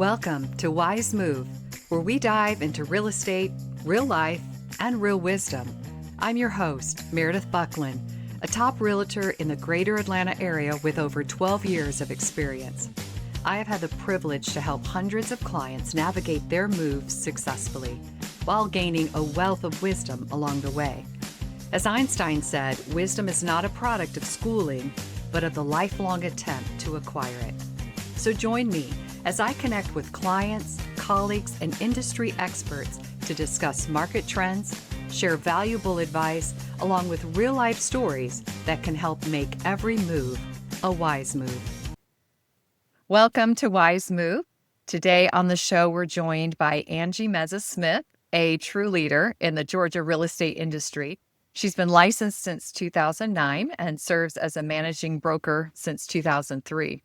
Welcome to Wise Move, where we dive into real estate, real life, and real wisdom. I'm your host, Meredith Buckland, a top realtor in the greater Atlanta area with over 12 years of experience. I have had the privilege to help hundreds of clients navigate their moves successfully while gaining a wealth of wisdom along the way. As Einstein said, wisdom is not a product of schooling, but of the lifelong attempt to acquire it. So join me as I connect with clients, colleagues, and industry experts to discuss market trends, share valuable advice, along with real-life stories that can help make every move a wise move. Welcome to Wise Move. Today on the show, we're joined by Angie Mezza-Smith, a true leader in the Georgia real estate industry. She's been licensed since 2009 and serves as a managing broker since 2003.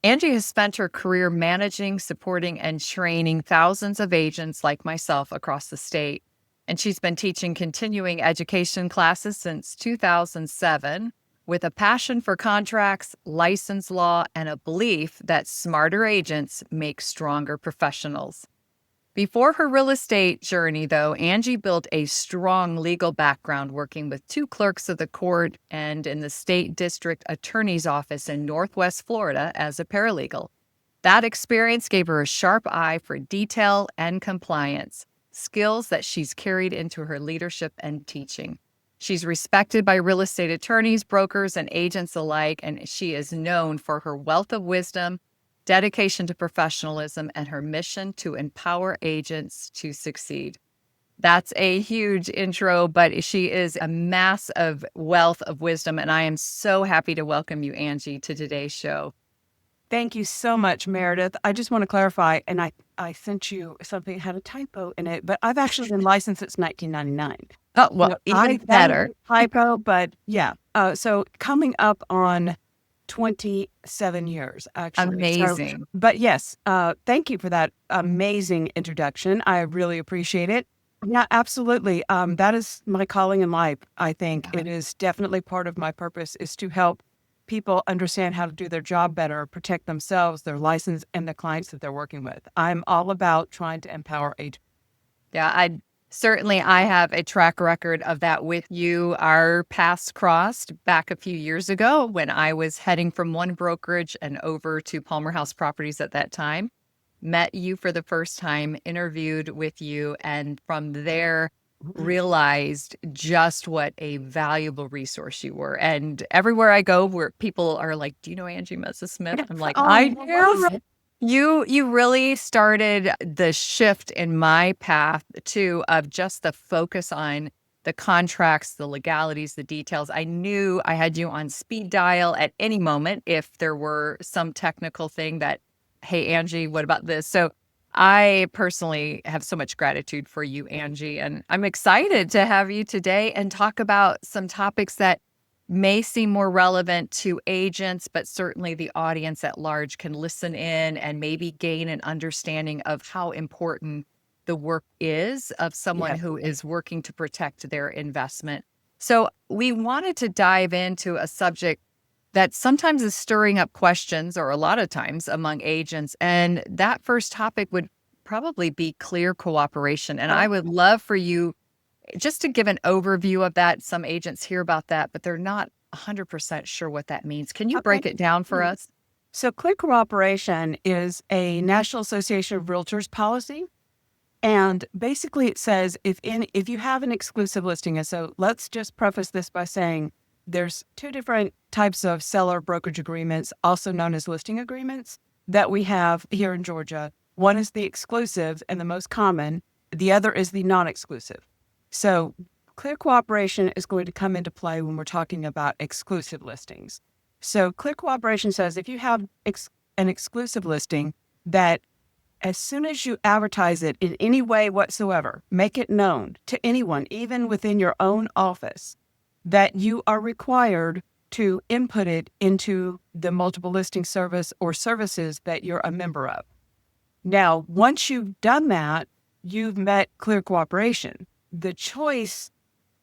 Angie has spent her career managing, supporting, and training thousands of agents like myself across the state. And she's been teaching continuing education classes since 2007 with a passion for contracts, license law, and a belief that smarter agents make stronger professionals. Before her real estate journey, though, Angie built a strong legal background working with two clerks of the court and in the state district attorney's office in Northwest Florida as a paralegal. That experience gave her a sharp eye for detail and compliance, skills that she's carried into her leadership and teaching. She's respected by real estate attorneys, brokers, and agents alike, and she is known for her wealth of wisdom, dedication to professionalism, and her mission to empower agents to succeed. That's a huge intro, but she is a massive wealth of wisdom, and I am so happy to welcome you, Angie, to today's show. Thank you so much, Meredith. I just want to clarify, and I sent you something that had a typo in it, but I've actually been licensed since 1999. Oh, well, even better. Typo, but yeah. So coming up on 27 years, actually. Amazing. But yes, thank you for that amazing introduction. I really appreciate it. Yeah, absolutely. That is my calling in life. I think it is definitely part of my purpose is to help people understand how to do their job better, protect themselves, their license, and the clients that they're working with. I'm all about trying to empower agents. Yeah, I have a track record of that with you. Our paths crossed back a few years ago when I was heading from one brokerage and over to Palmer House Properties at that time. Met you for the first time, interviewed with you, and from there realized just what a valuable resource you were. And everywhere I go where people are like, do you know Angie Mezza-Smith? I'm like, I do. You really started the shift in my path too of just the focus on the contracts, the legalities, the details. I knew I had you on speed dial at any moment if there were some technical thing that, hey, Angie, what about this? So I personally have so much gratitude for you, Angie, and I'm excited to have you today and talk about some topics that may seem more relevant to agents, but certainly the audience at large can listen in and maybe gain an understanding of how important the work is of someone who is working to protect their investment. So we wanted to dive into a subject that sometimes is stirring up questions, or a lot of times among agents. And that first topic would probably be clear cooperation. And I would love for you just to give an overview of that. Some agents hear about that, but they're not 100% sure what that means. Can you break it down for us? So clear cooperation is a National Association of Realtors policy. And basically it says if you have an exclusive listing, and so let's just preface this by saying there's two different types of seller brokerage agreements, also known as listing agreements, that we have here in Georgia. One is the exclusive and the most common. The other is the non-exclusive. So clear cooperation is going to come into play when we're talking about exclusive listings. So clear cooperation says if you have an exclusive listing, that as soon as you advertise it in any way whatsoever, make it known to anyone, even within your own office, that you are required to input it into the multiple listing service or services that you're a member of. Now, once you've done that, you've met clear cooperation. The choice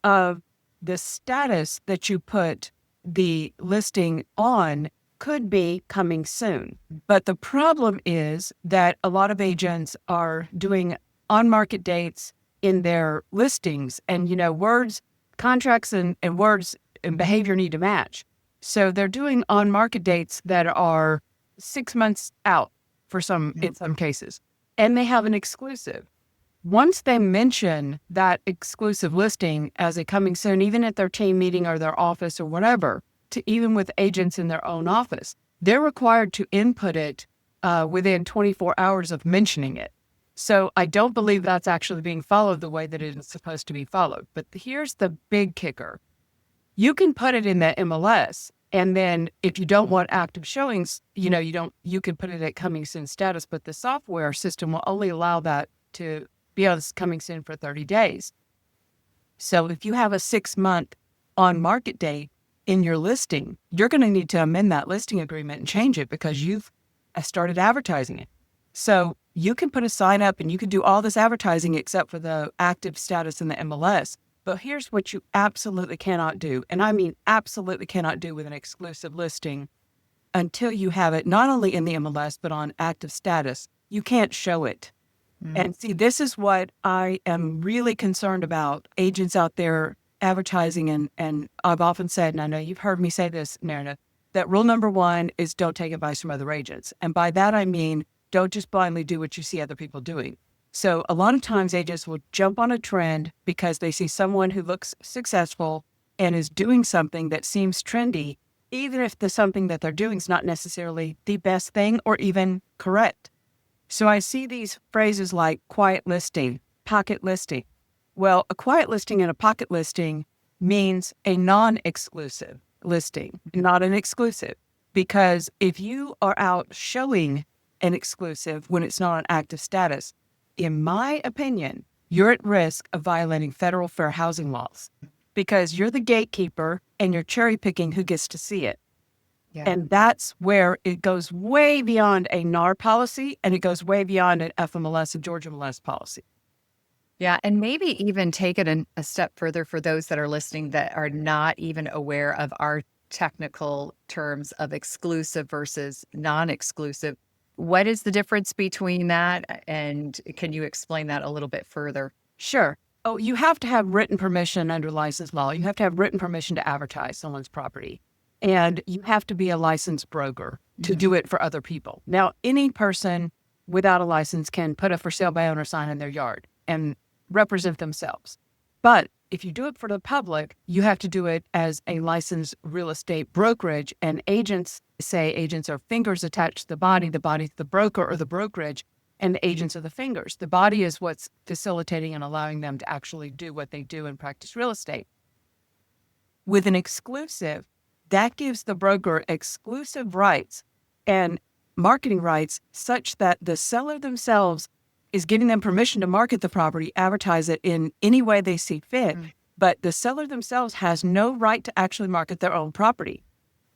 of the status that you put the listing on could be coming soon. But the problem is that a lot of agents are doing on-market dates in their listings, and words, contracts, and words and behavior need to match. So they're doing on-market dates that are 6 months out in some cases, and they have an exclusive. Once they mention that exclusive listing as a coming soon, even at their team meeting or their office or whatever, to even with agents in their own office, they're required to input it within 24 hours of mentioning it. So I don't believe that's actually being followed the way that it is supposed to be followed. But here's the big kicker. You can put it in the MLS, and then if you don't want active showings, you can put it at coming soon status, but the software system will only allow that to be on coming soon for 30 days. So if you have a 6-month on market date in your listing, you're going to need to amend that listing agreement and change it because you've started advertising it. So you can put a sign up and you can do all this advertising except for the active status in the MLS. But here's what you absolutely cannot do. And I mean absolutely cannot do with an exclusive listing until you have it not only in the MLS, but on active status. You can't show it. And see, this is what I am really concerned about, agents out there advertising. And I've often said, and I know you've heard me say this, Meredith, that rule number 1 is don't take advice from other agents. And by that, I mean, don't just blindly do what you see other people doing. So a lot of times agents will jump on a trend because they see someone who looks successful and is doing something that seems trendy, even if the something that they're doing is not necessarily the best thing or even correct. So I see these phrases like quiet listing, pocket listing. Well, a quiet listing and a pocket listing means a non-exclusive listing, not an exclusive. Because if you are out showing an exclusive when it's not on active status, in my opinion, you're at risk of violating federal fair housing laws because you're the gatekeeper and you're cherry picking who gets to see it. Yeah. And that's where it goes way beyond a NAR policy and it goes way beyond an FMLS and Georgia MLS policy. Yeah, and maybe even take it a step further for those that are listening that are not even aware of our technical terms of exclusive versus non-exclusive. What is the difference between that? And can you explain that a little bit further? Sure. Oh, you have to have written permission under license law. You have to have written permission to advertise someone's property. And you have to be a licensed broker to do it for other people. Now, any person without a license can put a for sale by owner sign in their yard and represent themselves. But if you do it for the public, you have to do it as a licensed real estate brokerage. And agents are fingers attached to the body's the broker or the brokerage, and the agents are the fingers. The body is what's facilitating and allowing them to actually do what they do and practice real estate. With an exclusive, that gives the broker exclusive rights and marketing rights such that the seller themselves is giving them permission to market the property, advertise it in any way they see fit. But the seller themselves has no right to actually market their own property.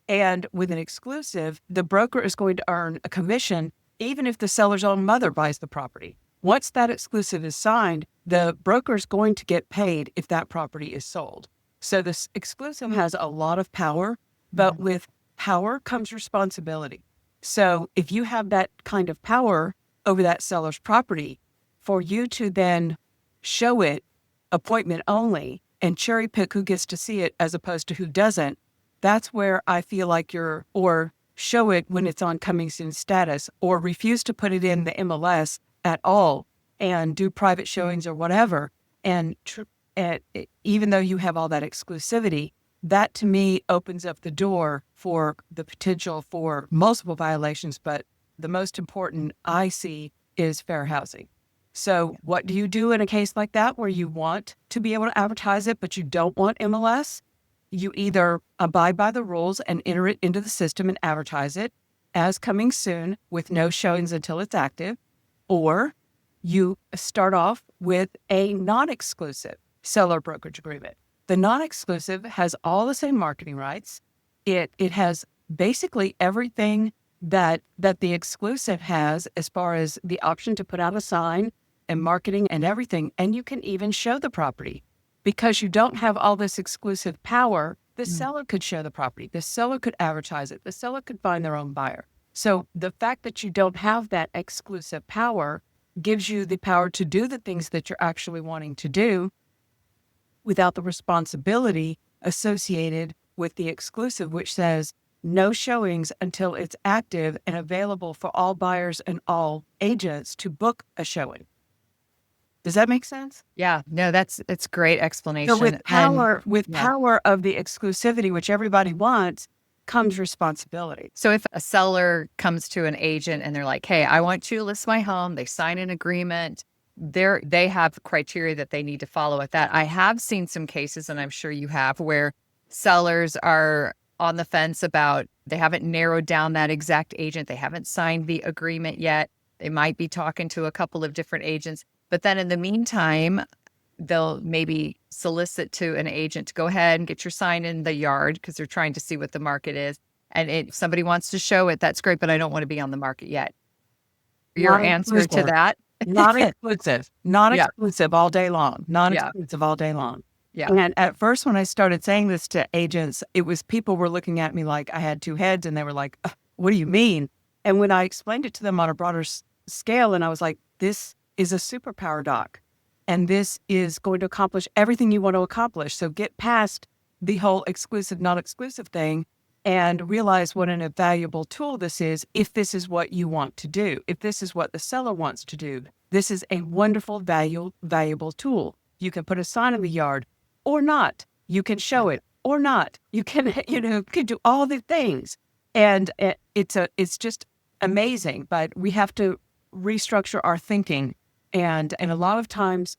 And with an exclusive, the broker is going to earn a commission even if the seller's own mother buys the property. Once that exclusive is signed, the broker is going to get paid if that property is sold. So this exclusive has a lot of power, but with power comes responsibility. So if you have that kind of power over that seller's property, for you to then show it appointment only and cherry pick who gets to see it as opposed to who doesn't, that's where I feel like or show it when it's on coming soon status, or refuse to put it in the MLS at all and do private showings or whatever. And even though you have all that exclusivity, that to me opens up the door for the potential for multiple violations. But the most important I see is fair housing. So what do you do in a case like that where you want to be able to advertise it, but you don't want MLS? You either abide by the rules and enter it into the system and advertise it as coming soon with no showings until it's active, or you start off with a non-exclusive seller brokerage agreement. The non-exclusive has all the same marketing rights. It has basically everything that the exclusive has as far as the option to put out a sign and marketing and everything. And you can even show the property. Because you don't have all this exclusive power, The seller could show the property. The seller could advertise it. The seller could find their own buyer. So the fact that you don't have that exclusive power gives you the power to do the things that you're actually wanting to do without the responsibility associated with the exclusive, which says no showings until it's active and available for all buyers and all agents to book a showing. Does that make sense? Yeah, no, it's great explanation. So with power of the exclusivity, which everybody wants, comes responsibility. So if a seller comes to an agent and they're like, hey, I want to list my home, they sign an agreement, they have criteria that they need to follow at that. I have seen some cases, and I'm sure you have, where sellers are on the fence about, they haven't narrowed down that exact agent. They haven't signed the agreement yet. They might be talking to a couple of different agents. But then in the meantime, they'll maybe solicit to an agent to go ahead and get your sign in the yard because they're trying to see what the market is. And if somebody wants to show it, that's great, but I don't want to be on the market yet. Your answer to that? Not exclusive. Not exclusive all day long. Not exclusive all day long. Yeah. And at first, when I started saying this to agents, it was people were looking at me like I had two heads, and they were like, what do you mean? And when I explained it to them on a broader scale, and I was like, this is a superpower, doc. And this is going to accomplish everything you want to accomplish. So get past the whole exclusive, not exclusive thing and realize what an invaluable tool this is if this is what you want to do. If this is what the seller wants to do, this is a wonderful, valuable tool. You can put a sign in the yard or not. You can show it or not. You can, could do all the things. And it's just amazing, but we have to restructure our thinking. And a lot of times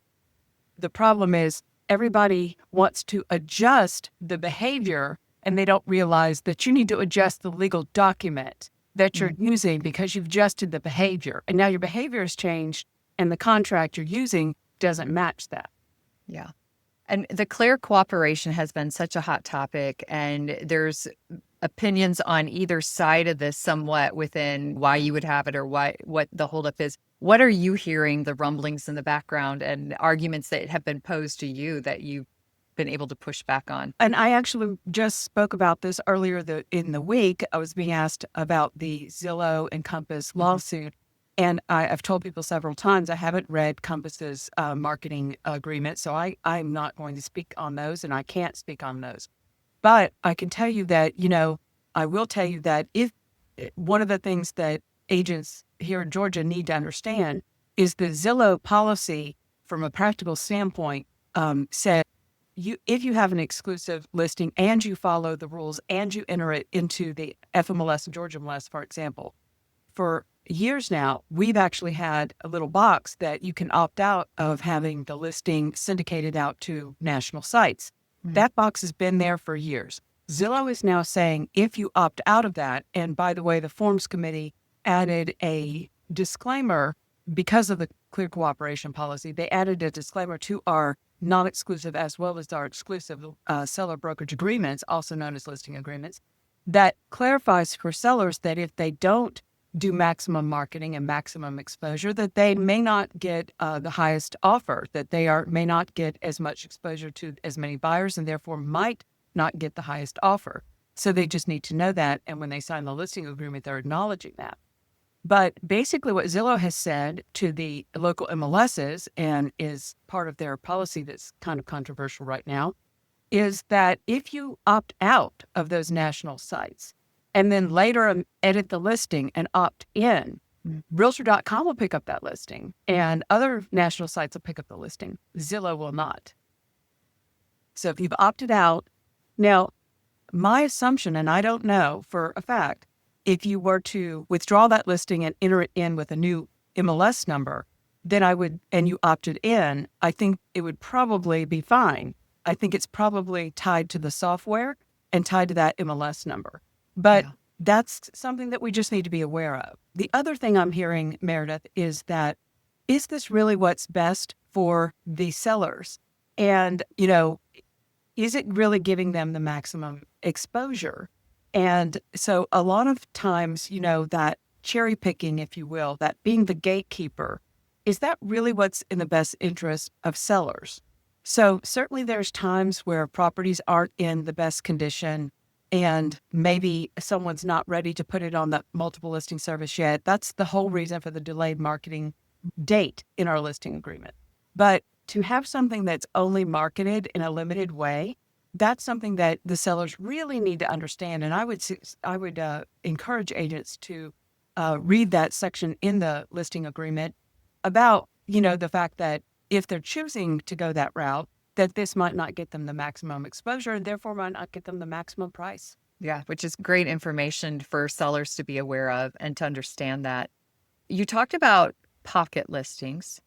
the problem is everybody wants to adjust the behavior, and they don't realize that you need to adjust the legal document that you're using because you've adjusted the behavior. And now your behavior has changed and the contract you're using doesn't match that. Yeah. And the clear cooperation has been such a hot topic, and there's opinions on either side of this somewhat within why you would have it or what the holdup is. What are you hearing, the rumblings in the background and arguments that have been posed to you that you've been able to push back on? And I actually just spoke about this earlier in the week. I was being asked about the Zillow and Compass lawsuit. And I've told people several times I haven't read Compass's marketing agreement, so I'm not going to speak on those, and I can't speak on those. But I can tell you that, I will tell you that if one of the things that agents here in Georgia need to understand is the Zillow policy from a practical standpoint said if you have an exclusive listing and you follow the rules and you enter it into the FMLS and Georgia MLS, for example, for years now, we've actually had a little box that you can opt out of having the listing syndicated out to national sites. Mm-hmm. That box has been there for years. Zillow is now saying if you opt out of that, and by the way, the Forms Committee added a disclaimer because of the clear cooperation policy. They added a disclaimer to our non-exclusive as well as our exclusive seller brokerage agreements, also known as listing agreements, that clarifies for sellers that if they don't do maximum marketing and maximum exposure, that they may not get the highest offer, that they may not get as much exposure to as many buyers and therefore might not get the highest offer. So they just need to know that. And when they sign the listing agreement, they're acknowledging that. But basically what Zillow has said to the local MLSs, and is part of their policy that's kind of controversial right now, is that if you opt out of those national sites and then later edit the listing and opt in, Realtor.com will pick up that listing and other national sites will pick up the listing. Zillow will not. So if you've opted out, now my assumption, and I don't know for a fact, if you were to withdraw that listing and enter it in with a new MLS number, then and you opted in, I think it would probably be fine. I think it's probably tied to the software and tied to that MLS number. But that's something that we just need to be aware of. The other thing I'm hearing, Meredith, is that, is this really what's best for the sellers? And, is it really giving them the maximum exposure? And so a lot of times, that cherry picking, if you will, that being the gatekeeper, is that really what's in the best interest of sellers? So certainly there's times where properties aren't in the best condition and maybe someone's not ready to put it on the multiple listing service yet. That's the whole reason for the delayed marketing date in our listing agreement. But to have something that's only marketed in a limited way, that's something that the sellers really need to understand. And I would encourage agents to read that section in the listing agreement about, the fact that if they're choosing to go that route, that this might not get them the maximum exposure and therefore might not get them the maximum price. Yeah, which is great information for sellers to be aware of and to understand that. You talked about pocket listings,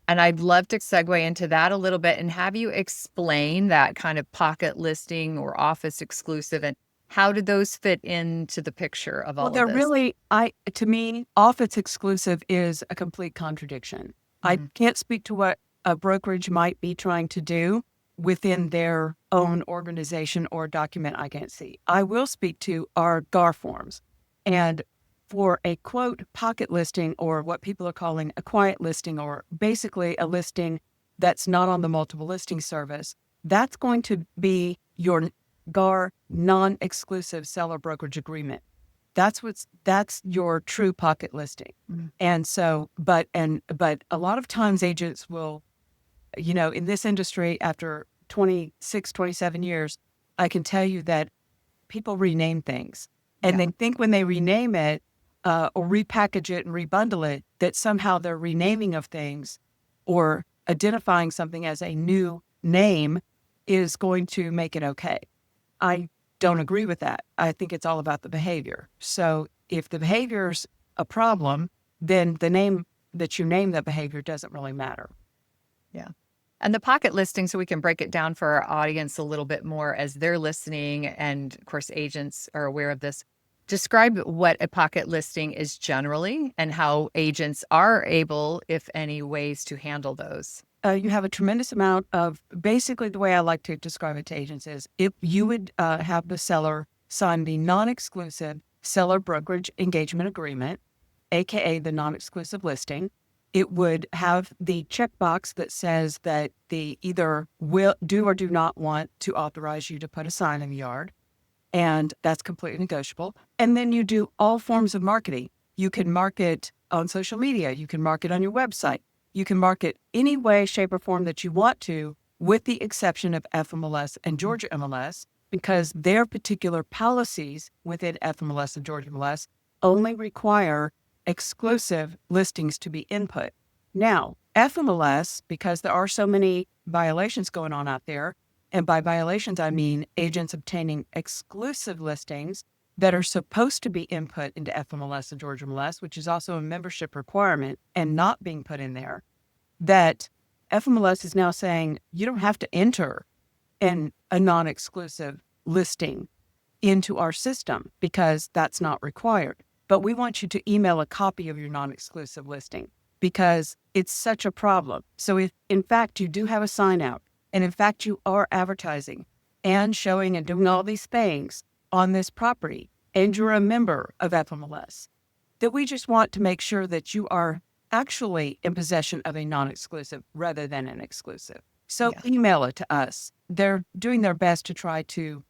and I'd love to segue into that a little bit and have you explain that kind of pocket listing or office exclusive and how did those fit into the picture of all Well, of they're this? really, to me, office exclusive is a complete contradiction. I can't speak to what a brokerage might be trying to do within their own organization or document I can't see. I will speak to our GAR forms. And for a quote pocket listing, or what people are calling a quiet listing, or basically a listing that's not on the multiple listing service, that's going to be your GAR non-exclusive seller brokerage agreement. That's your true pocket listing. And so, but a lot of times agents will, in this industry after 26, 27 years, I can tell you that people rename things and they think when they rename it or repackage it and rebundle it, that somehow their renaming of things or identifying something as a new name is going to make it okay. I don't agree with that. I think it's all about the behavior. So if the behavior's a problem, then the name that you name that behavior doesn't really matter. Yeah. And the pocket listing, so we can break it down for our audience a little bit more as they're listening. And of course, agents are aware of this. Describe what a pocket listing is generally and how agents are able, if any, ways to handle those. You have a tremendous amount of, basically the way I like to describe it to agents is if you would have the seller sign the non-exclusive seller brokerage engagement agreement, AKA the non-exclusive listing, it would have the checkbox that says that they either will do or do not want to authorize you to put a sign in the yard. And that's completely negotiable. And then you do all forms of marketing. You can market on social media. You can market on your website. You can market any way, shape, or form that you want to, with the exception of FMLS and Georgia MLS, because their particular policies within FMLS and Georgia MLS only require exclusive listings to be input. Now, FMLS, because there are so many violations going on out there, and by violations, I mean agents obtaining exclusive listings that are supposed to be input into FMLS and Georgia MLS, which is also a membership requirement and not being put in there, that FMLS is now saying you don't have to enter a non-exclusive listing into our system because that's not required. But we want you to email a copy of your non-exclusive listing because it's such a problem. So if, in fact, you do have a sign out, and in fact, you are advertising and showing and doing all these things on this property, and you're a member of FMLS, that we just want to make sure that you are actually in possession of a non-exclusive rather than an exclusive. So email it to us. They're doing their best to try to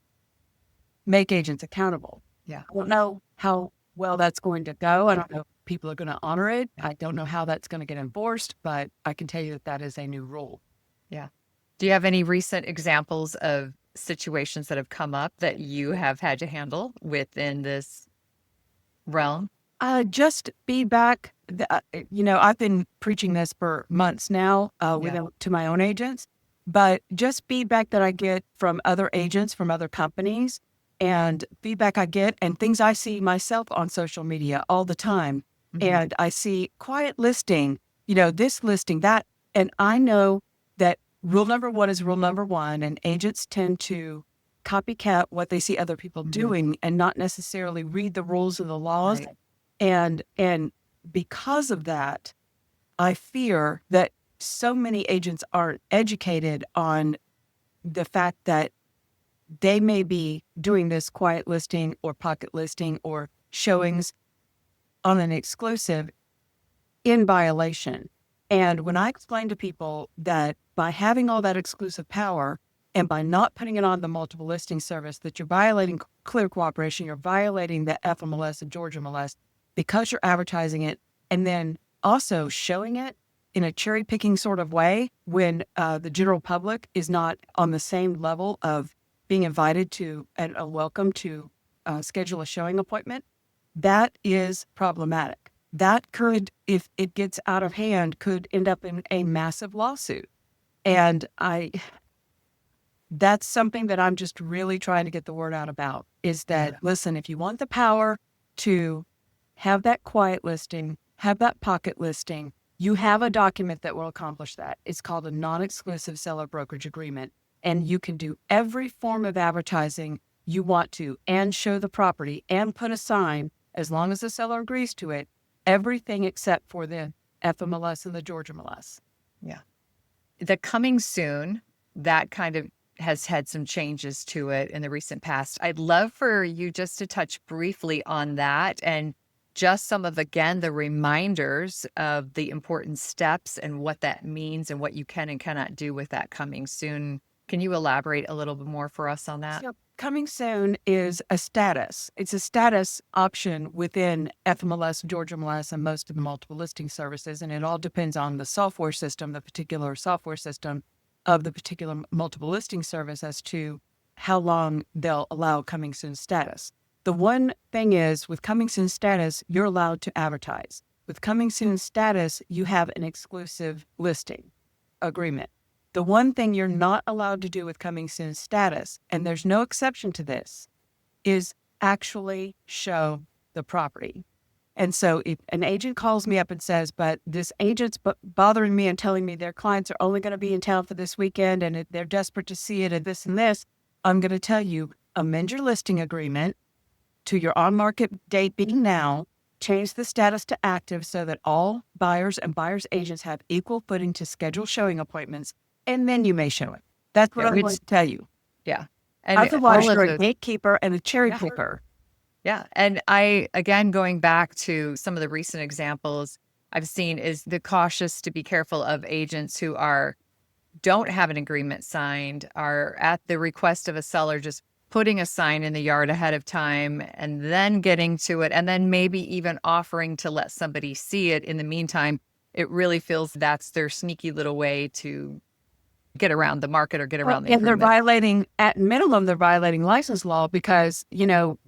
make agents accountable. Yeah. I don't know how well that's going to go. I don't know if people are going to honor it. I don't know how that's going to get enforced, but I can tell you that is a new rule. Yeah. Do you have any recent examples of situations that have come up that you have had to handle within this realm? Just feedback. I've been preaching this for months now to my own agents, but just feedback that I get from other agents, from other companies, and feedback I get and things I see myself on social media all the time. And I see quiet listing, this listing, that, and I know that rule number one is rule number one, and agents tend to copycat what they see other people doing and not necessarily read the rules and the laws. Right. And because of that, I fear that so many agents aren't educated on the fact that they may be doing this quiet listing or pocket listing or showings on an exclusive in violation. And when I explain to people that by having all that exclusive power and by not putting it on the multiple listing service, that you're violating clear cooperation, you're violating the FMLS and Georgia MLS because you're advertising it and then also showing it in a cherry picking sort of way when the general public is not on the same level of being invited to and welcome to schedule a showing appointment, that is problematic. That could, if it gets out of hand, could end up in a massive lawsuit. And that's something that I'm just really trying to get the word out about is that, listen, if you want the power to have that quiet listing, have that pocket listing, you have a document that will accomplish that. It's called a non-exclusive seller brokerage agreement. And you can do every form of advertising you want to and show the property and put a sign as long as the seller agrees to it, everything except for the FMLS and the Georgia MLS. Yeah. The coming soon, that kind of has had some changes to it in the recent past. I'd love for you just to touch briefly on that and just some of, again, the reminders of the important steps and what that means and what you can and cannot do with that coming soon. Can you elaborate a little bit more for us on that? So coming soon is a status. It's a status option within FMLS, Georgia MLS, and most of the multiple listing services. And it all depends on the software system, the particular software system of the particular multiple listing service as to how long they'll allow coming soon status. The one thing is with coming soon status, you're allowed to advertise. With coming soon status, you have an exclusive listing agreement. The one thing you're not allowed to do with coming soon status, and there's no exception to this, is actually show the property. And so if an agent calls me up and says, but this agent's bothering me and telling me their clients are only going to be in town for this weekend and they're desperate to see it and this, I'm going to tell you, amend your listing agreement to your on-market date being now, change the status to active so that all buyers and buyers' agents have equal footing to schedule showing appointments, and then you may show it. That's what I'm going to tell you. Yeah. And otherwise, you're a gatekeeper and a cherry picker. Yeah. And I, again, going back to some of the recent examples I've seen is the cautious to be careful of agents who don't have an agreement signed, are at the request of a seller, just putting a sign in the yard ahead of time and then getting to it. And then maybe even offering to let somebody see it in the meantime. It really feels that's their sneaky little way to get around the market or get around the and they're agreement. at minimum, they're violating license law because,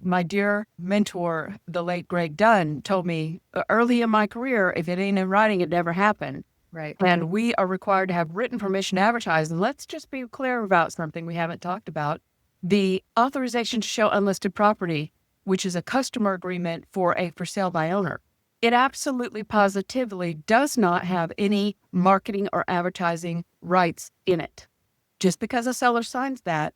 my dear mentor, the late Greg Dunn, told me early in my career, if it ain't in writing, it never happened. Right. And we are required to have written permission to advertise. And let's just be clear about something we haven't talked about. The authorization to show unlisted property, which is a customer agreement for a for sale by owner. It absolutely positively does not have any marketing or advertising rights in it. Just because a seller signs that,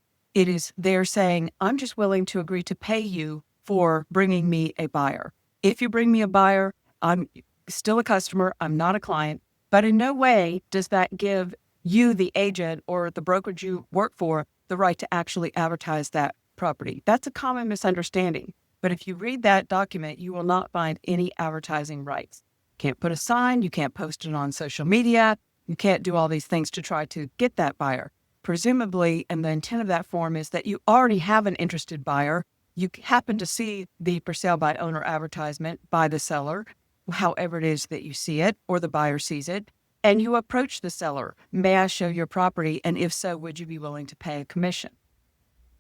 they're saying, I'm just willing to agree to pay you for bringing me a buyer. If you bring me a buyer, I'm still a customer, I'm not a client, but in no way does that give you, the agent or the brokerage you work for, the right to actually advertise that property. That's a common misunderstanding. But if you read that document, you will not find any advertising rights. Can't put a sign, you can't post it on social media, you can't do all these things to try to get that buyer. Presumably, and the intent of that form is that you already have an interested buyer. You happen to see the for sale by owner advertisement by the seller, however it is that you see it, or the buyer sees it, and you approach the seller. May I show your property? And if so, would you be willing to pay a commission?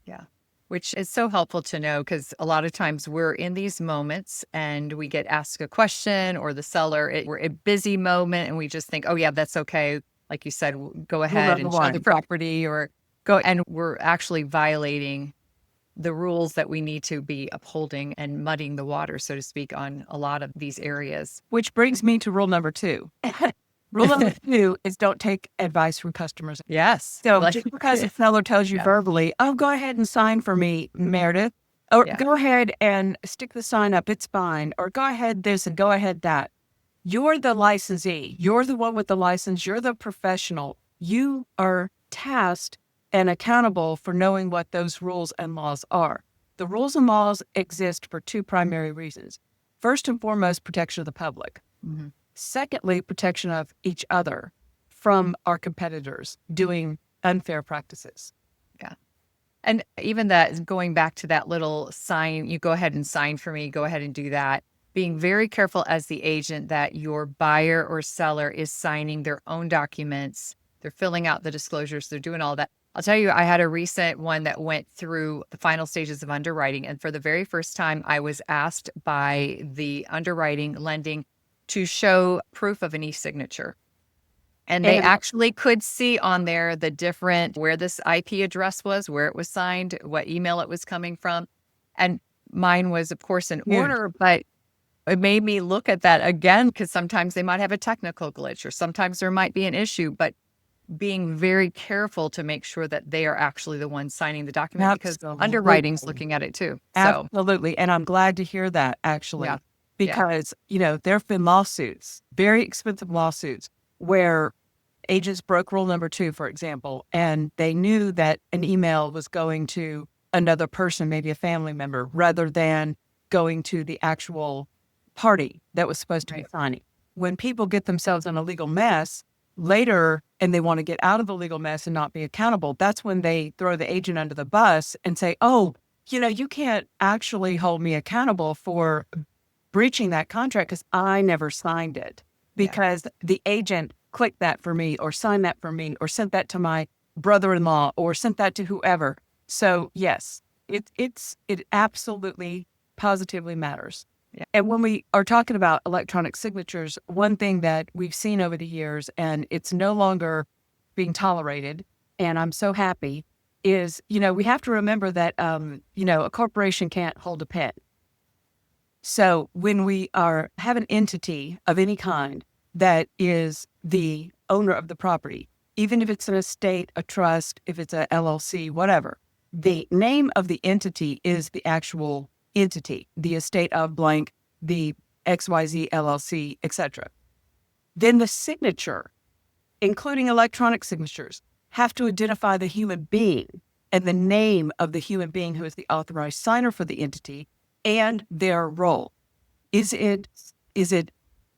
Yeah. Which is so helpful to know because a lot of times we're in these moments and we get asked a question or the seller, we're a busy moment and we just think, oh yeah, that's okay. Like you said, go ahead and show the property or go. And we're actually violating the rules that we need to be upholding and muddying the water, so to speak, on a lot of these areas. Which brings me to rule number 2. Rule number 2 is don't take advice from customers. Yes. So just because a seller tells you verbally, oh, go ahead and sign for me, Meredith, or go ahead and stick the sign up, it's fine, or go ahead this and go ahead that. You're the licensee. You're the one with the license. You're the professional. You are tasked and accountable for knowing what those rules and laws are. The rules and laws exist for 2 primary reasons. First and foremost, protection of the public. Mm-hmm. Secondly, protection of each other from our competitors doing unfair practices. Yeah. And even that, going back to that little sign, you go ahead and sign for me, go ahead and do that. Being very careful as the agent that your buyer or seller is signing their own documents. They're filling out the disclosures. They're doing all that. I'll tell you, I had a recent one that went through the final stages of underwriting. And for the very first time, I was asked by the underwriting lending to show proof of an e-signature. And they And actually could see on there the different, where this IP address was, where it was signed, what email it was coming from. And mine was, of course, in yeah, order, but it made me look at that again, because sometimes they might have a technical glitch or sometimes there might be an issue, but being very careful to make sure that they are actually the ones signing the document, because underwriting's absolutely. looking at it too. So, Absolutely. And I'm glad to hear that, actually, yeah, yeah, because, there have been lawsuits, very expensive lawsuits, where agents broke rule number 2, for example, and they knew that an email was going to another person, maybe a family member, rather than going to the actual party that was supposed to be right. signing. When people get themselves in a legal mess later and they want to get out of the legal mess and not be accountable, that's when they throw the agent under the bus and say, oh, you can't actually hold me accountable for breaching that contract because I never signed it, Yeah, because the agent clicked that for me or signed that for me or sent that to my brother-in-law or sent that to whoever. So yes, it absolutely positively matters. yeah, And when we are talking about electronic signatures, one thing that we've seen over the years, and it's no longer being tolerated, and I'm so happy, is, we have to remember that, a corporation can't hold a pen. So when we have an entity of any kind that is the owner of the property, even if it's an estate, a trust, if it's a LLC, whatever, the name of the entity is the actual entity, the estate of blank, the XYZ LLC, etc. Then the signature, including electronic signatures, have to identify the human being and the name of the human being who is the authorized signer for the entity and their role. Is it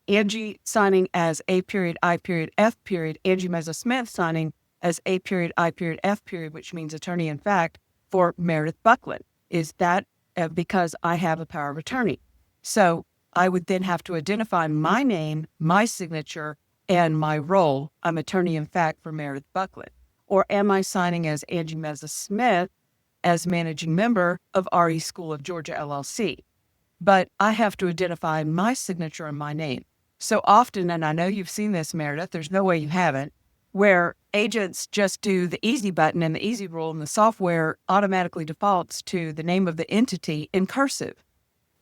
Angie signing as A period, I period, F period, Angie Mezza-Smith signing as A period, I period, F period, which means attorney in fact for Meredith Buckland? Is that because I have a power of attorney? So I would then have to identify my name, my signature, and my role. I'm attorney in fact for Meredith Buckland. Or am I signing as Angie Mezza-Smith as managing member of RE School of Georgia LLC? But I have to identify my signature and my name. So often, and I know you've seen this, Meredith, there's no way you haven't, where agents just do the easy button and the easy rule, and the software automatically defaults to the name of the entity in cursive.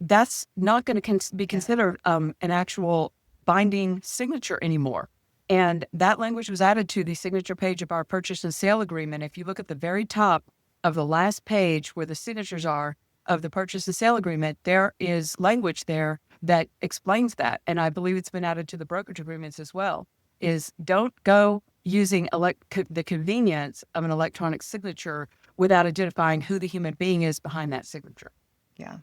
That's not going to be considered an actual binding signature anymore. And that language was added to the signature page of our purchase and sale agreement. If you look at the very top of the last page where the signatures are of the purchase and sale agreement, there is language there that explains that. And I believe it's been added to the brokerage agreements as well, is don't go using the convenience of an electronic signature without identifying who the human being is behind that signature. yeah.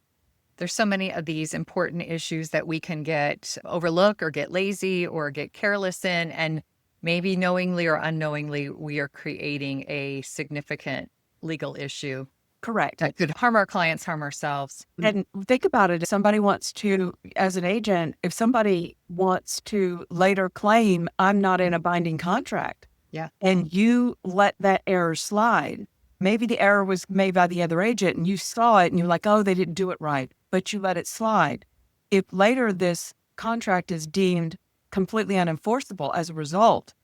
There's so many of these important issues that we can get overlook or get lazy or get careless in. And maybe knowingly or unknowingly, we are creating a significant legal issue Correct. that could harm our clients, harm ourselves. And think about it. If somebody wants to, as an agent, if somebody wants to later claim I'm not in a binding contract, Yeah. and you let that error slide, maybe the error was made by the other agent and you saw it and you're like, oh, they didn't do it right, but you let it slide. If later this contract is deemed completely unenforceable as a result,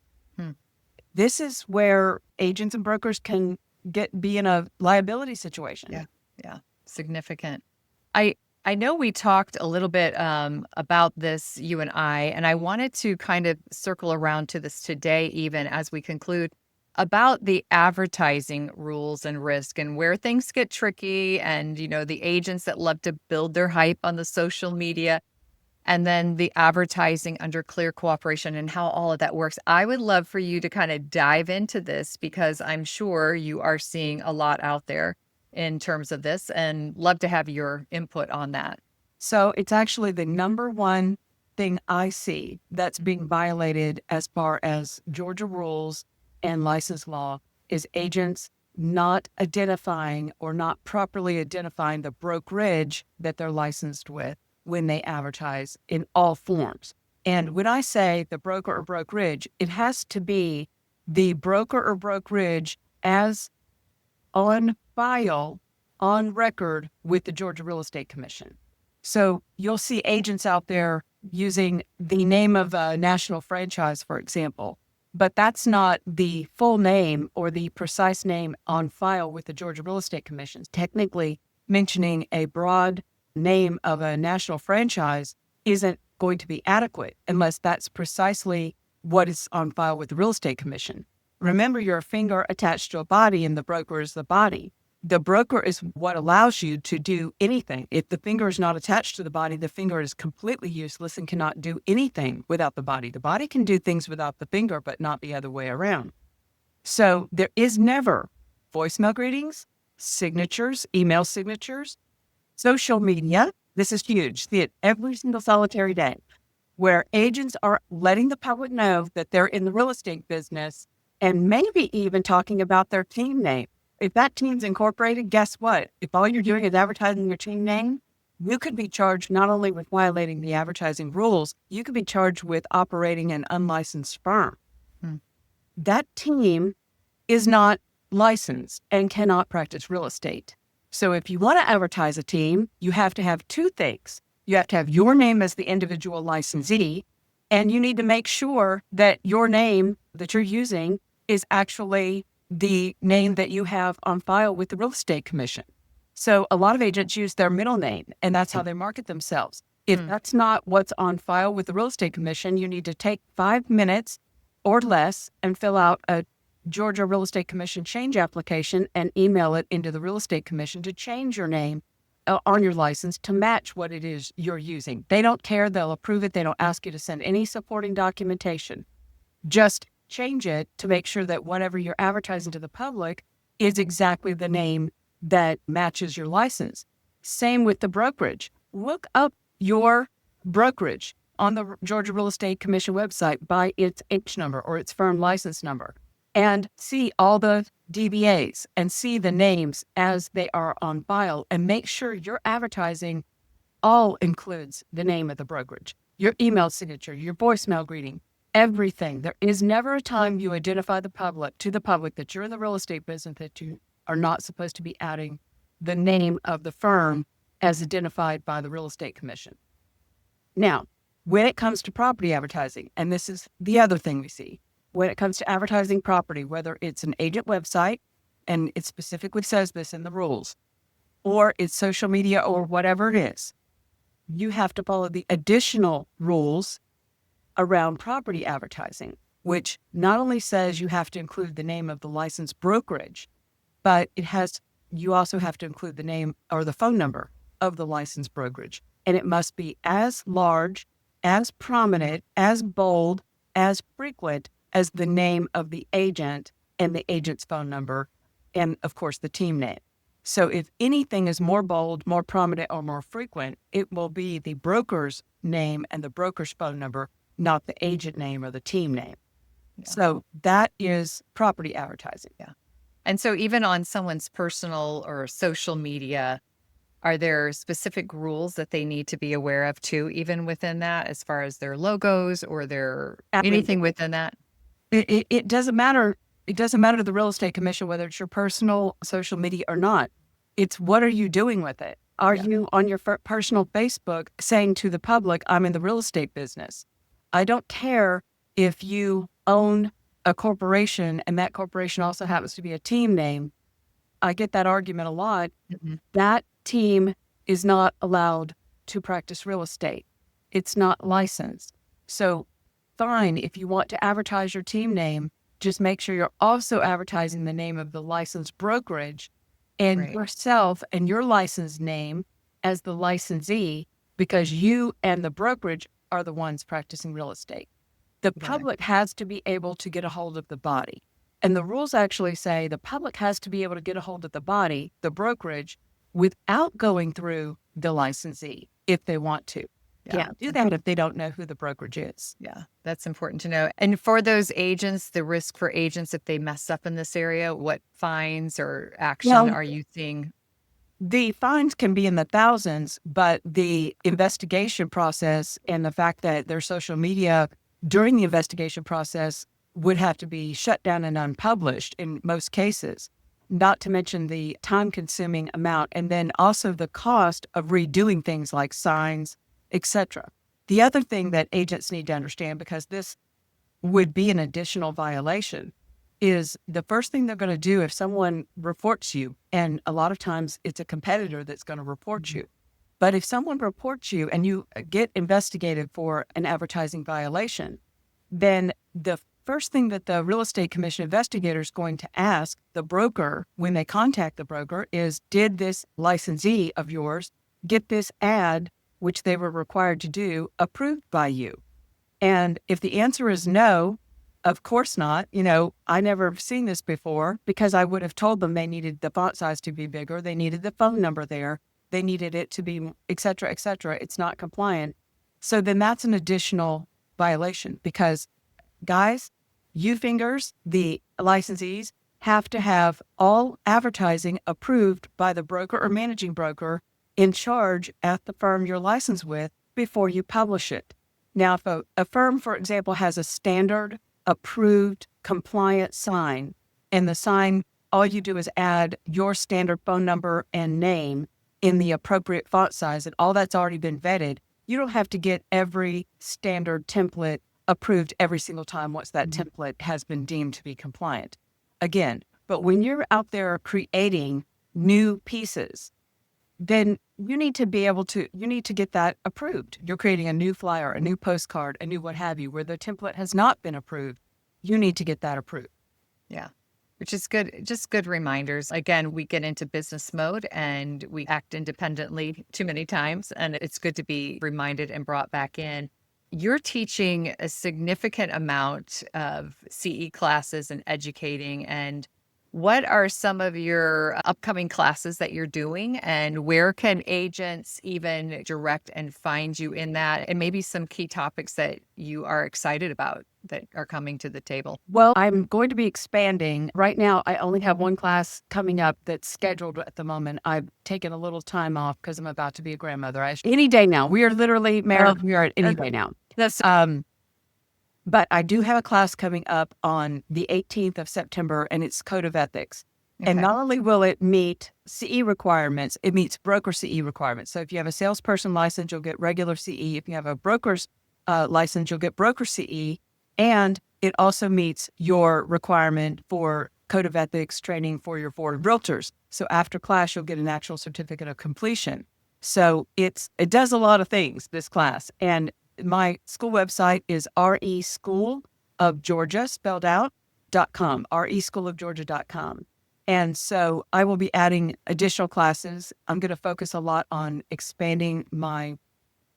this is where agents and brokers can be in a liability situation. Yeah. Yeah. Significant. I know we talked a little bit about this, you and I wanted to kind of circle around to this today, even as we conclude, about the advertising rules and risk and where things get tricky, and, the agents that love to build their hype on the social media, and then the advertising under clear cooperation and how all of that works. I would love for you to kind of dive into this, because I'm sure you are seeing a lot out there in terms of this, and love to have your input on that. So it's actually the number one thing I see that's being violated as far as Georgia rules and license law is agents not identifying or not properly identifying the brokerage that they're licensed with when they advertise in all forms. And when I say the broker or brokerage, it has to be the broker or brokerage as on file, on record with the Georgia Real Estate Commission. So you'll see agents out there using the name of a national franchise, for example, but that's not the full name or the precise name on file with the Georgia Real Estate Commission. Technically, mentioning a broad name of a national franchise isn't going to be adequate unless that's precisely what is on file with the Real Estate Commission. Remember, you're a finger attached to a body and the broker is the body. The broker is what allows you to do anything. If the finger is not attached to the body, the finger is completely useless and cannot do anything without the body. The body can do things without the finger, but not the other way around. So there is never voicemail greetings, signatures, email signatures, social media. This is huge. See it every single solitary day, where agents are letting the public know that they're in the real estate business and maybe even talking about their team name. If that team's incorporated, guess what? If all you're doing is advertising your team name, you could be charged not only with violating the advertising rules, you could be charged with operating an unlicensed firm. That team is not licensed and cannot practice real estate. So if you want to advertise a team, you have to have two things. You have to have your name as the individual licensee, and you need to make sure that your name that you're using is actually the name that you have on file with the Real Estate Commission. So a lot of agents use their middle name, and that's how they market themselves. If that's not what's on file with the Real Estate Commission, you need to take 5 minutes or less and fill out a Georgia Real Estate Commission change application and email it into the Real Estate Commission to change your name on your license to match what it is you're using. They don't care. They'll approve it. They don't ask you to send any supporting documentation. Just change it to make sure that whatever you're advertising to the public is exactly the name that matches your license. Same with the brokerage. Look up your brokerage on the Georgia Real Estate Commission website by its H number or its firm license number and see all the DBAs and see the names as they are on file and make sure your advertising all includes the name of the brokerage, your email signature, your voicemail greeting, everything. There is never a time you identify to the public that you're in the real estate business that you are not supposed to be adding the name of the firm as identified by the Real Estate Commission. Now, when it comes to property advertising, and this is the other thing we see, when it comes to advertising property, whether it's an agent website, and it specifically says this in the rules, or it's social media or whatever it is, you have to follow the additional rules around property advertising, which not only says you have to include the name of the licensed brokerage, but you also have to include the name or the phone number of the licensed brokerage. And it must be as large, as prominent, as bold, as frequent as the name of the agent and the agent's phone number, and of course the team name. So if anything is more bold, more prominent, or more frequent, it will be the broker's name and the broker's phone number, not the agent name or the team name. Yeah. So that is property advertising. Yeah. And so even on someone's personal or social media, are there specific rules that they need to be aware of too, even within that, as far as their logos or their anything within that? It doesn't matter. It doesn't matter to the Real Estate Commission whether it's your personal social media or not. It's what are you doing with it? Are you on your personal Facebook saying to the public, I'm in the real estate business? I don't care if you own a corporation and that corporation also happens to be a team name. I get that argument a lot. Mm-hmm. That team is not allowed to practice real estate. It's not licensed. So fine, if you want to advertise your team name, just make sure you're also advertising the name of the licensed brokerage and yourself and your license name as the licensee, because you and the brokerage are the ones practicing real estate. The public has to be able to get a hold of the body. And the rules actually say the public has to be able to get a hold of the body, the brokerage, without going through the licensee if they want to. can't do that if they don't know who the brokerage is. Yeah, that's important to know. And for those agents, the risk for agents if they mess up in this area, what fines or action are you seeing? The fines can be in the thousands, but the investigation process and the fact that their social media during the investigation process would have to be shut down and unpublished in most cases, not to mention the time-consuming amount, and then also the cost of redoing things like signs, etc. The other thing that agents need to understand, because this would be an additional violation, is the first thing they're going to do if someone reports you, and a lot of times it's a competitor that's going to report you. But if someone reports you and you get investigated for an advertising violation, then the first thing that the real estate commission investigator is going to ask the broker when they contact the broker is, did this licensee of yours get this ad, which they were required to do, approved by you? And if the answer is no, of course not. I never have seen this before, because I would have told them they needed the font size to be bigger. They needed the phone number there. They needed it to be, et cetera, et cetera. It's not compliant. So then that's an additional violation, because guys, you fingers, the licensees, have to have all advertising approved by the broker or managing broker in charge at the firm you're licensed with before you publish it. Now, if a firm, for example, has a standard approved compliant sign, and the sign, all you do is add your standard phone number and name in the appropriate font size, and all that's already been vetted, you don't have to get every standard template approved every single time once that template has been deemed to be compliant. Again, but when you're out there creating new pieces, then you need to get that approved. You're creating a new flyer, a new postcard, a new what have you, where the template has not been approved. You need to get that approved. Yeah, which is good. Just good reminders. Again, we get into business mode and we act independently too many times, and it's good to be reminded and brought back in. You're teaching a significant amount of CE classes and educating, and what are some of your upcoming classes that you're doing, and where can agents even direct and find you in that, and maybe some key topics that you are excited about that are coming to the table? Well, I'm going to be expanding. Right now, I only have one class coming up that's scheduled at the moment. I've taken a little time off because I'm about to be a grandmother. Any day now. We are literally married. We are at any day now. But I do have a class coming up on the 18th of September, and it's Code of Ethics. Okay. And not only will it meet CE requirements, it meets broker CE requirements. So if you have a salesperson license, you'll get regular CE. If you have a broker's license, you'll get broker CE. And it also meets your requirement for Code of Ethics training for your board of realtors. So after class, you'll get an actual certificate of completion. So it does a lot of things, this class. And my school website is reschoolofgeorgia, spelled out, .com, reschoolofgeorgia.com. And so I will be adding additional classes. I'm going to focus a lot on expanding my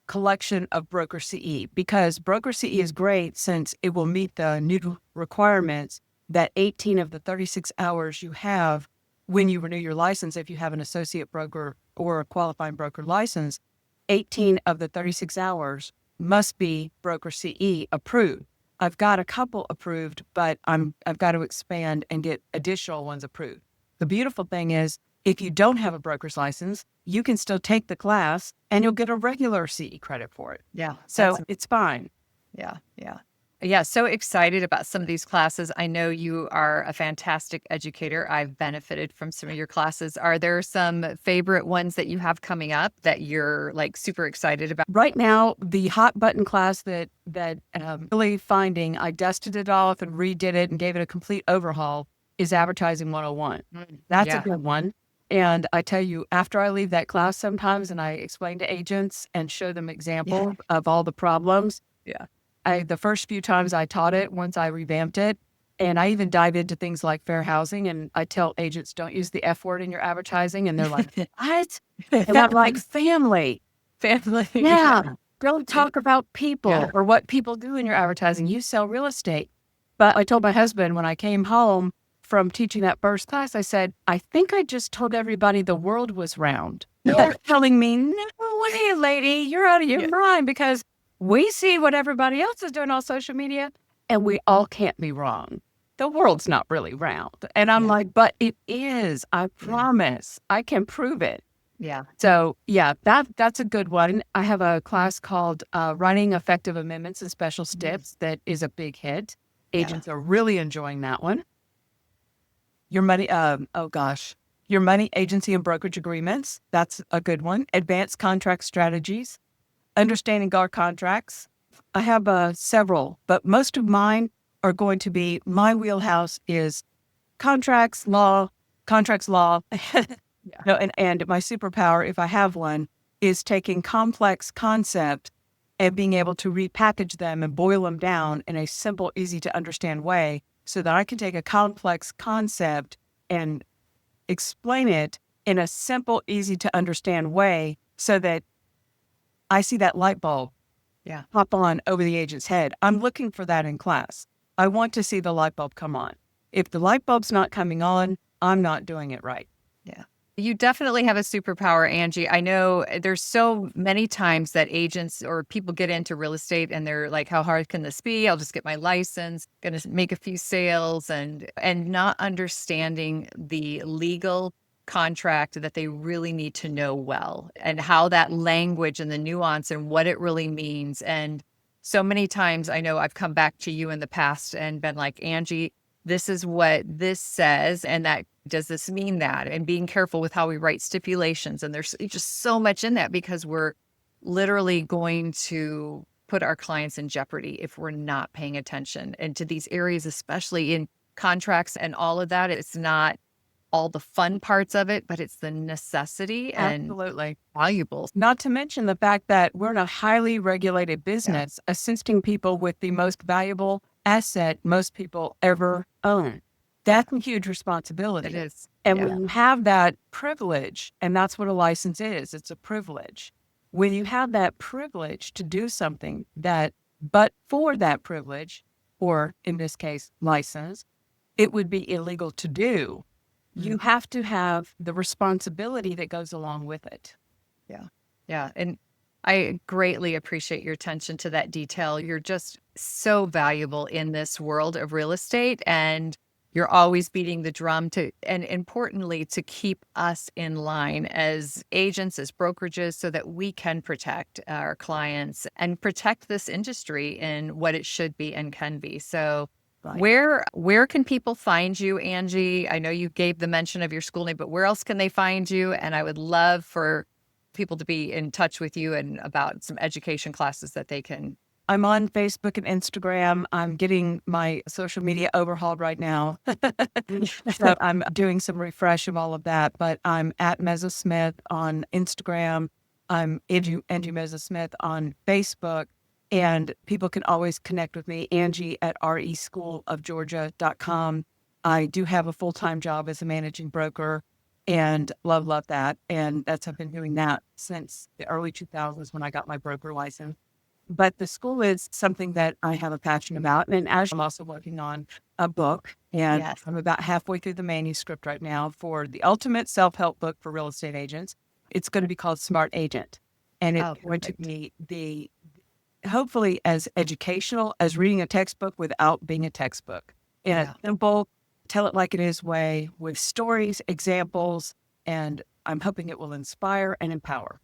collection of broker CE, because broker CE is great since it will meet the new requirements that 18 of the 36 hours you have when you renew your license, if you have an associate broker or a qualifying broker license, 18 of the 36 hours must be broker CE approved. I've got a couple approved, but I've got to expand and get additional ones approved. The beautiful thing is, if you don't have a broker's license, you can still take the class and you'll get a regular CE credit for it. Yeah. So it's fine. Yeah. Yeah, so excited about some of these classes. I know you are a fantastic educator. I've benefited from some of your classes. Are there some favorite ones that you have coming up that you're like super excited about? Right now, the hot button class that really finding, I dusted it off and redid it and gave it a complete overhaul, is Advertising 101. That's a good one. And I tell you, after I leave that class sometimes and I explain to agents and show them examples of all the problems. Yeah. The first few times I taught it, once I revamped it, and I even dive into things like fair housing, and I tell agents, don't use the F word in your advertising. And they're like, what? And I'm like, family. Yeah. Don't talk about people or what people do in your advertising. You sell real estate. But I told my husband when I came home from teaching that first class, I said, I think I just told everybody the world was round. They're telling me, no way, lady, you're out of your mind, because we see what everybody else is doing on social media and we all can't be wrong. The world's not really round. And I'm like, but it is. I promise. I can prove it. Yeah. So that's a good one. I have a class called Running Effective Amendments and Special Steps that is a big hit. Agents are really enjoying that one. Your money, your money, agency, and brokerage agreements. That's a good one. Advanced contract strategies, understanding our contracts. I have several, but most of mine are going to be, my wheelhouse is contracts law. No, and my superpower, if I have one, is taking complex concepts and being able to repackage them and boil them down in a simple, easy to understand way, so that I can take a complex concept and explain it in a simple, easy to understand way, so that I see that light bulb pop on over the agent's head. I'm looking for that in class. I want to see the light bulb come on. If the light bulb's not coming on, I'm not doing it right. Yeah. You definitely have a superpower, Angie. I know there's so many times that agents or people get into real estate and they're like, how hard can this be? I'll just get my license, going to make a few sales, and not understanding the legal contract that they really need to know well, and how that language and the nuance and what it really means. And so many times I know I've come back to you in the past and been like, Angie, this is what this says, and that does this mean that? And being careful with how we write stipulations. And there's just so much in that, because we're literally going to put our clients in jeopardy if we're not paying attention. And to these areas, especially in contracts and all of that, it's not all the fun parts of it, but it's the necessity and Absolutely valuable. Not to mention the fact that we're in a highly regulated business, assisting people with the most valuable asset most people ever own. That's a huge responsibility. It is. And when you have that privilege, and that's what a license is, it's a privilege. When you have that privilege to do something that, but for that privilege, or in this case, license, it would be illegal to do, you have to have the responsibility that goes along with it. Yeah. And I greatly appreciate your attention to that detail. You're just so valuable in this world of real estate, and you're always beating the drum and importantly, to keep us in line as agents, as brokerages, so that we can protect our clients and protect this industry in what it should be and can be. So where can people find you, Angie? I know you gave the mention of your school name, but where else can they find you? And I would love for people to be in touch with you and about some education classes that they can. I'm on Facebook and Instagram. I'm getting my social media overhauled right now. So I'm doing some refresh of all of that, but I'm at Mezza-Smith on Instagram. I'm Angie Mezza-Smith on Facebook, and people can always connect with me, Angie at reschoolofgeorgia.com. I do have a full-time job as a managing broker, and love that. And I've been doing that since the early 2000s when I got my broker license. But the school is something that I have a passion about. And as I'm also working on a book, and I'm about halfway through the manuscript right now for the ultimate self-help book for real estate agents. It's going to be called Smart Agent. And it's going to be hopefully as educational as reading a textbook without being a textbook. In a simple, tell it like it is way, with stories, examples, and I'm hoping it will inspire and empower.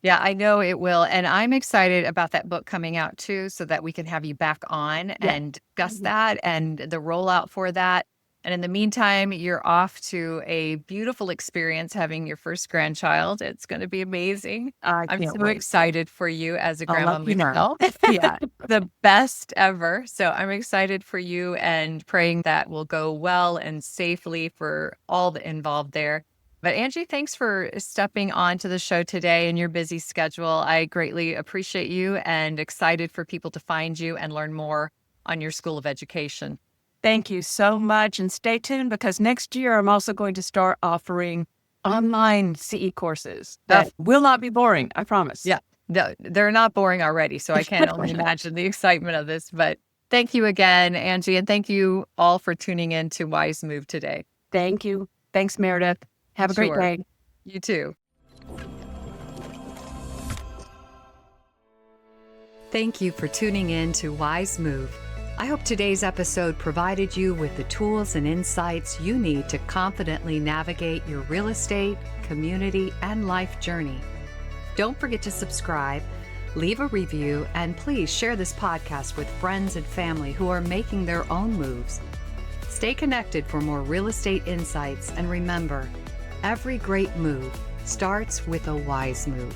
Yeah, I know it will. And I'm excited about that book coming out too, so that we can have you back on and discuss that and the rollout for that. And in the meantime, you're off to a beautiful experience having your first grandchild. It's going to be amazing. I'm so excited for you as a grandma myself. The best ever. So I'm excited for you and praying that will go well and safely for all the involved there. But Angie, thanks for stepping on to the show today in your busy schedule. I greatly appreciate you and excited for people to find you and learn more on your School of Education. Thank you so much. And stay tuned, because next year I'm also going to start offering online CE courses that will not be boring. I promise. Yeah, no, they're not boring already. So I can only imagine the excitement of this. But Thank you again, Angie, and thank you all for tuning in to Wise Move today. Thank you. Thanks, Meredith. Have a great day. You too. Thank you for tuning in to Wise Move. I hope today's episode provided you with the tools and insights you need to confidently navigate your real estate, community, and life journey. Don't forget to subscribe, leave a review, and please share this podcast with friends and family who are making their own moves. Stay connected for more real estate insights, and remember, every great move starts with a wise move.